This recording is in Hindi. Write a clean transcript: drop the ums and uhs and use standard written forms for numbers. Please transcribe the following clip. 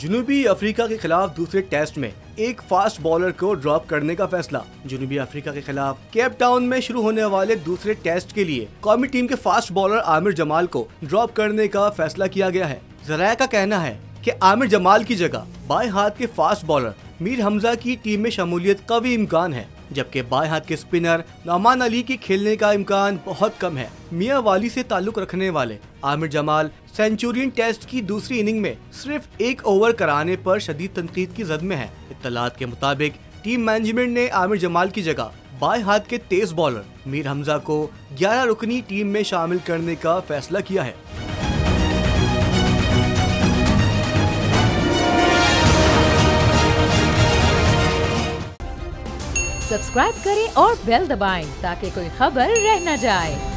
जनूबी अफ्रीका के खिलाफ दूसरे टेस्ट में एक फास्ट बॉलर को ड्रॉप करने का फैसला। जनूबी अफ्रीका के खिलाफ केप टाउन में शुरू होने वाले दूसरे टेस्ट के लिए कौमी टीम के फास्ट बॉलर आमिर जमाल को ड्रॉप करने का फैसला किया गया है। ज़राए का कहना है कि आमिर जमाल की जगह बाएं हाथ के फास्ट बॉलर मीर हमजा की टीम में शमूलियत का भी इम्कान है, जबकि बाएं हाथ के स्पिनर नौमान अली की खेलने का इम्कान बहुत कम है। मियां वाली से ताल्लुक रखने वाले आमिर जमाल सेंचुरियन टेस्ट की दूसरी इनिंग में सिर्फ एक ओवर कराने पर शदीद तनकीद की जद में है। इत्तलात के मुताबिक टीम मैनेजमेंट ने आमिर जमाल की जगह बाएं हाथ के तेज बॉलर मीर हमजा को 11 रुकनी टीम में शामिल करने का फैसला किया है। सब्सक्राइब करें और बेल दबाएं ताकि कोई खबर रह न जाए।